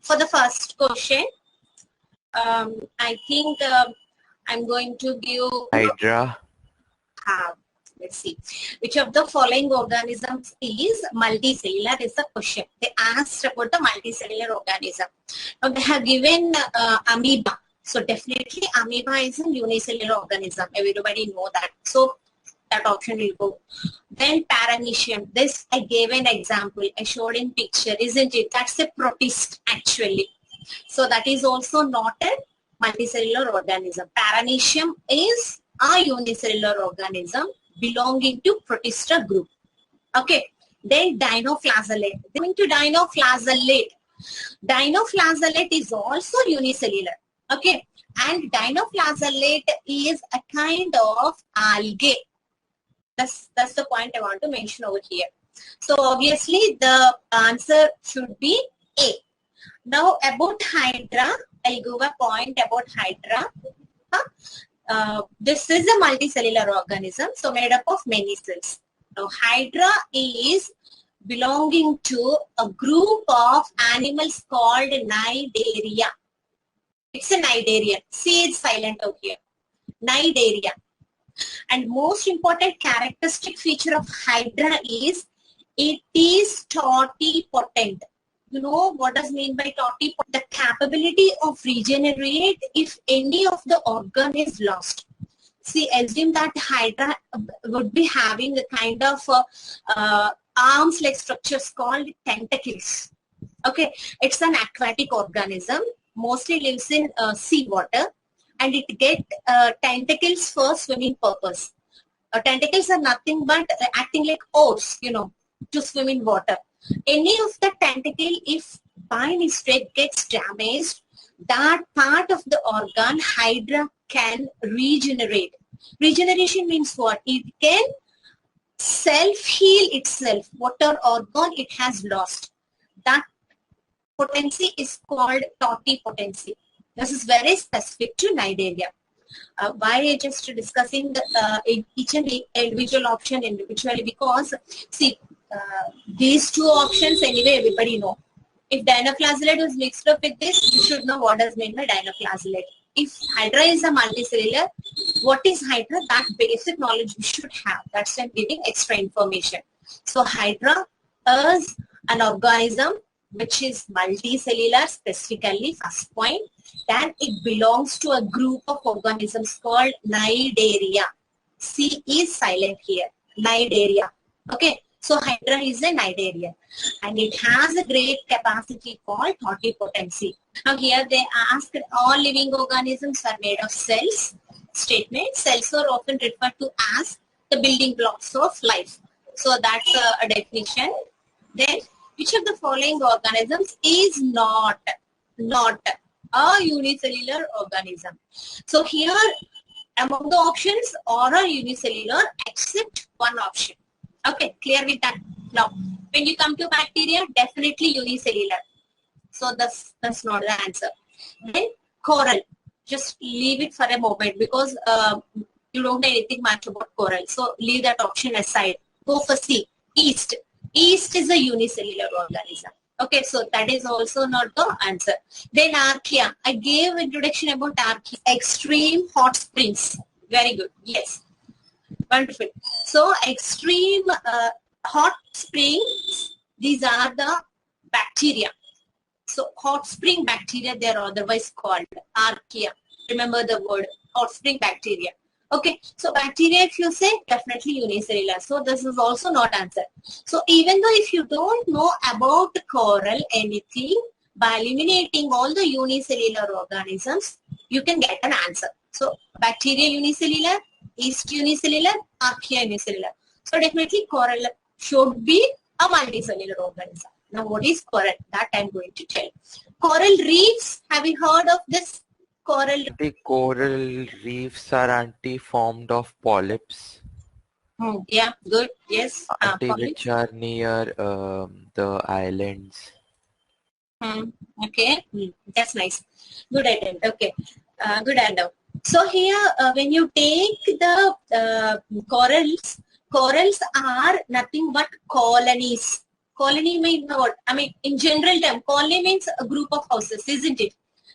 for the first question, I think I'm going to give Hydra. Let's see. Which of the following organisms is multicellular is the question. They asked about the multicellular organism. Now they have given amoeba. So definitely amoeba is a unicellular organism. Everybody know that. So that option will go. Then paramecium. This I gave an example. I showed in picture, isn't it? That's a protist actually. So that is also not a multicellular organism. Paramecium is a unicellular organism belonging to protista group. Okay. Then dinoflagellate. Coming to dinoflagellate. Dinoflagellate is also unicellular. Okay. And dinoflagellate is a kind of algae. That's the point I want to mention over here. So obviously the answer should be A. Now about Hydra, I'll give a point about Hydra. This is a multicellular organism, so made up of many cells. Now Hydra is belonging to a group of animals called Cnidaria. It's a Cnidarian. See, it's silent out here. Cnidaria. And most important characteristic feature of Hydra is it is totipotent. You know what does mean by totipotent? The capability of regenerate if any of the organ is lost. See, assume that Hydra would be having a kind of arms-like structures called tentacles. Okay, it's an aquatic organism, mostly lives in seawater, and it get tentacles for swimming purpose. Tentacles are nothing but acting like oars, you know, to swim in water. Any of the tentacle, if by mistake gets damaged, that part of the organ Hydra can regenerate. Regeneration means what? It can self-heal itself, whatever organ it has lost. That potency is called totipotency. This is very specific to Cnidaria. Why I just discussing the, each and individual option individually? Because see, these two options anyway everybody know. If dinoflagellate was mixed up with this, you should know what does mean by dinoflagellate. If Hydra is a multicellular, what is Hydra? That basic knowledge we should have. That's why I'm giving extra information. So Hydra is an organism which is multicellular, specifically first point. Then it belongs to a group of organisms called Cnidaria. C is silent here. Cnidaria. Okay. So Hydra is a Cnidaria. And it has a great capacity called totipotency. Now here they ask all living organisms are made of cells. Statement. Cells are often referred to as the building blocks of life. So that's a definition. Then which of the following organisms is not a unicellular organism? So here among the options all are unicellular except one option. Okay, clear with that? Now when you come to bacteria, definitely unicellular. So that's not the answer. Then coral. Just leave it for a moment because you don't know anything much about coral. So leave that option aside. Go for C. Yeast. Yeast is a unicellular organism. Okay, so that is also not the answer. Then archaea. I gave introduction about archaea. Extreme hot springs. Very good. Yes. Wonderful. So extreme hot springs, these are the bacteria. So hot spring bacteria, they are otherwise called archaea. Remember the word hot spring bacteria. Okay, so bacteria, if you say, definitely unicellular. So this is also not answer. So even though if you don't know about coral anything, by eliminating all the unicellular organisms, you can get an answer. So bacteria unicellular, yeast unicellular, archaea unicellular. So definitely coral should be a multicellular organism. Now what is coral? That I am going to tell. Coral reefs, have you heard of this? The coral reefs are anti-formed of polyps. Yeah, good. Yes. Which are near the islands. Okay, that's nice. Good attempt. Okay, good attempt. So here, when you take the corals are nothing but colonies. Colony means what? I mean, in general term, colony means a group of houses, isn't it?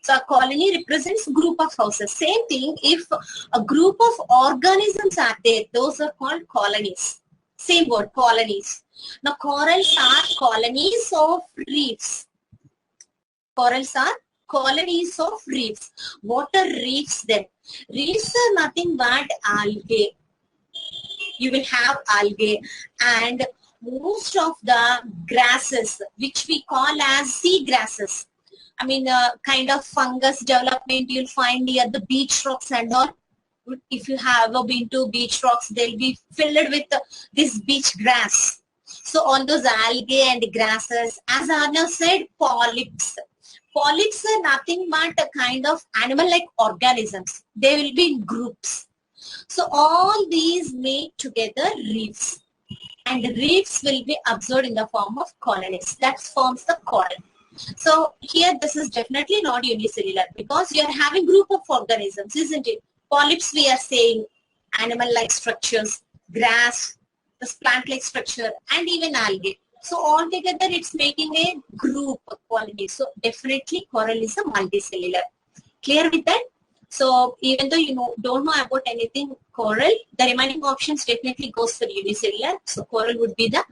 So a colony represents group of houses. Same thing, if a group of organisms are there, those are called colonies. Same word, colonies. Now corals are colonies of reefs. Corals are colonies of reefs. What are reefs then? Reefs are nothing but algae. You will have algae, and most of the grasses, which we call as sea grasses. I mean, kind of fungus development you'll find near the beach rocks and all. If you have been to beach rocks, they'll be filled with this beach grass. So all those algae and grasses, as Arnav said, polyps. Polyps are nothing but a kind of animal-like organisms. They will be in groups. So all these make together reefs. And reefs will be observed in the form of colonies. That forms the coral. So here this is definitely not unicellular because you are having group of organisms, isn't it? Polyps we are saying animal-like structures, grass, this plant-like structure, and even algae. So all together it's making a group of colonies. So definitely coral is a multicellular. Clear with that? So even though you don't know about anything coral, the remaining options definitely goes for unicellular. So coral would be the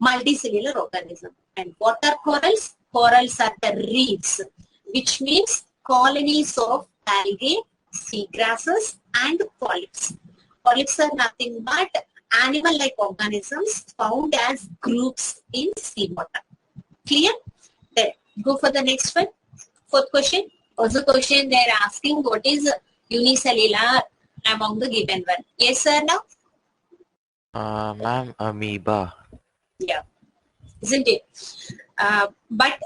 multicellular organism. And what are corals? Corals are the reefs, which means colonies of algae, sea grasses, and polyps. Polyps are nothing but animal-like organisms found as groups in seawater. Clear? Then go for the next one. Fourth question. Also question they are asking what is unicellular among the given one. Yes sir now? Ma'am, amoeba. Yeah. Isn't it? But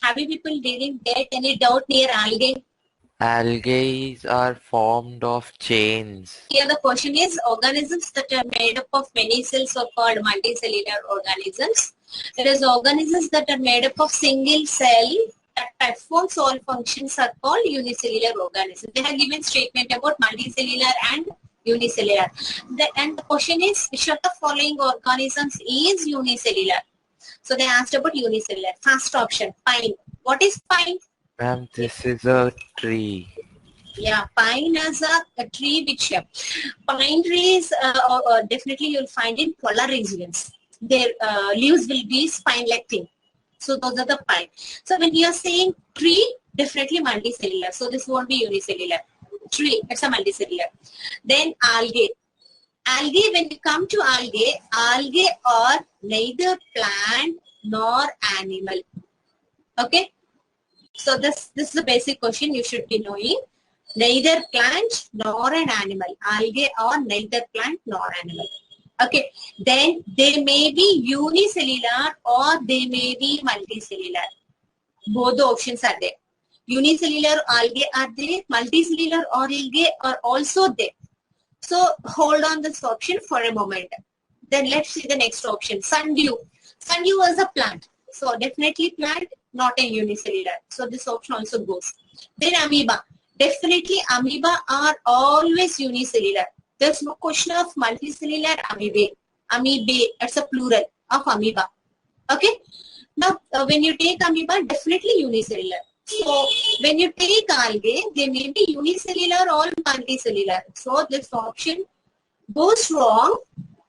have you people didn't get any doubt near algae? Algae are formed of chains. Here the question is organisms that are made up of many cells are called multicellular organisms. Whereas organisms that are made up of single cell that performs all functions are called unicellular organisms. They have given statement about multicellular and unicellular. And the question is which of the following organisms is unicellular? So they asked about unicellular. First option, pine. What is pine? Ma'am, this is a tree. Yeah, pine is a tree which pine trees definitely you'll find in polar regions. Their leaves will be spine-like thing. So those are the pine. So when you are saying tree, definitely multicellular. So this won't be unicellular. Tree, it's a multicellular. Then algae. Algae, when you come to algae, algae are neither plant nor animal. Okay. So this is the basic question you should be knowing. Neither plant nor an animal. Algae are neither plant nor animal. Okay. Then they may be unicellular or they may be multicellular. Both the options are there. Unicellular algae are there. Multicellular algae are also there. So hold on this option for a moment. Then let's see the next option. Sundew. Sundew is a plant. So definitely plant, not a unicellular. So this option also goes. Then amoeba. Definitely amoeba are always unicellular. There's no question of multicellular amoeba. Amoeba, it's a plural of amoeba. Okay. Now when you take amoeba, definitely unicellular. So when you take algae, they may be unicellular or multicellular. So this option goes wrong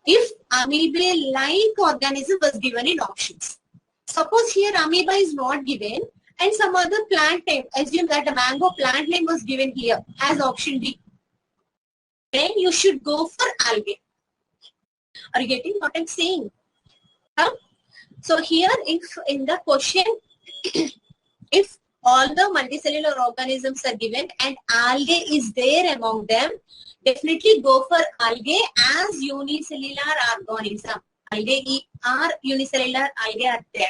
if amoeba-like organism was given in options. Suppose here amoeba is not given and some other plant name, assume that a mango plant name was given here as option D. Then you should go for algae. Are you getting what I'm saying? Huh? So here if in the question, if all the multicellular organisms are given and algae is there among them, definitely go for algae as unicellular organism. Algae are unicellular, algae are there.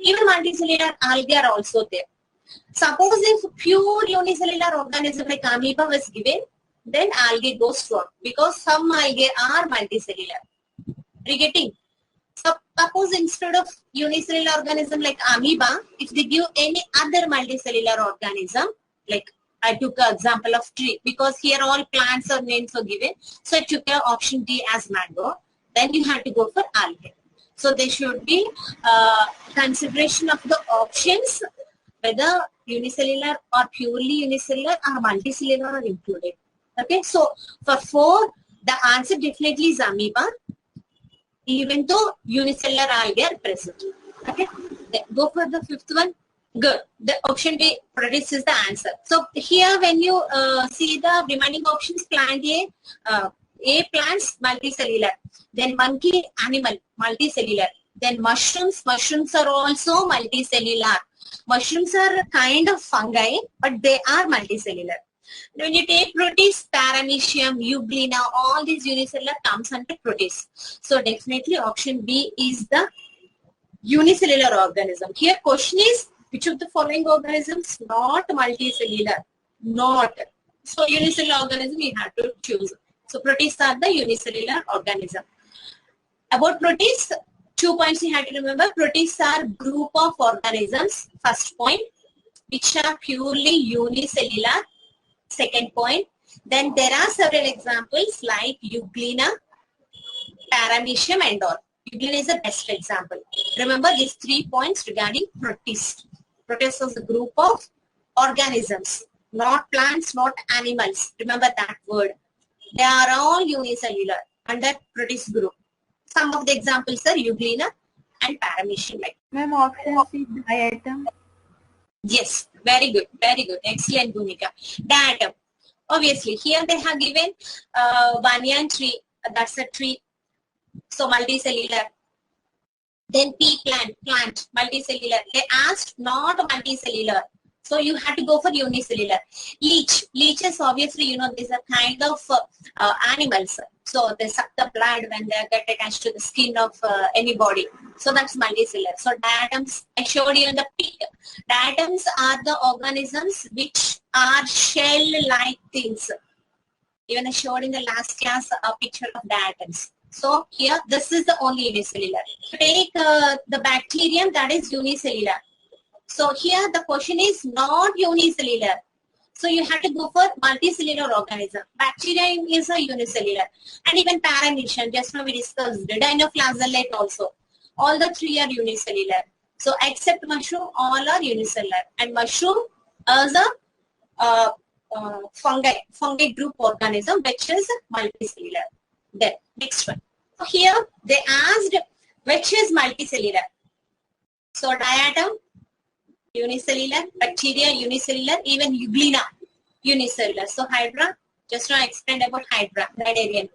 Even multicellular algae are also there. Suppose if pure unicellular organism like amoeba was given, then algae goes wrong because some algae are multicellular. Are you getting? Suppose instead of unicellular organism like amoeba, if they give any other multicellular organism, like I took an example of tree because here all plants or names are given. So I took option D as mango. Then you have to go for algae. So there should be consideration of the options, whether unicellular or purely unicellular or multicellular are included. Okay, so for 4, the answer definitely is amoeba, even though unicellular algae are present. Okay, then go for the 5th one. Good. The option B, protists, is the answer. So here when you see the remaining options, plant A plants, multicellular. Then monkey, animal, multicellular. Then mushrooms are also multicellular. Mushrooms are kind of fungi, but they are multicellular. When you take protists, paramecium, euglena, all these unicellular comes under protists. So definitely option B is the unicellular organism. Here question is, which of the following organisms not multicellular? Not. So unicellular organism you have to choose. So protists are the unicellular organism. About protists, 2 points you have to remember. Protists are group of organisms, first point, which are purely unicellular, second point. Then there are several examples like euglena, paramecium and all. Euglena is the best example. Remember these 3 points regarding protists. Protists is a group of organisms, not plants, not animals. Remember that word. They are all unicellular under protist group. Some of the examples are euglena and paramecium. Ma'am, option C, diatom. Yes, very good, excellent, Bhumika. Diatom. Obviously, here they have given banyan tree. That's a tree. So multicellular. Then pea plant, multicellular. They asked not multicellular. So you have to go for unicellular. Leeches, obviously, you know, these are kind of animals. So they suck the blood when they get attached to the skin of any body. So that's multicellular. So diatoms, I showed you in the pic. Diatoms are the organisms which are shell-like things. Even I showed in the last class a picture of diatoms. So here, this is the only unicellular. Take the bacterium, that is unicellular. So here the question is not unicellular. So you have to go for multicellular organism. Bacterium is a unicellular. And even paramecium, just now we discussed, dinoflagellate also. All the 3 are unicellular. So except mushroom, all are unicellular. And mushroom is a fungi group organism which is multicellular. Then next one. So here they asked which is multicellular. So diatom, unicellular, bacteria, unicellular, even euglena, unicellular. So hydra, just now I explained about hydra, cnidarian.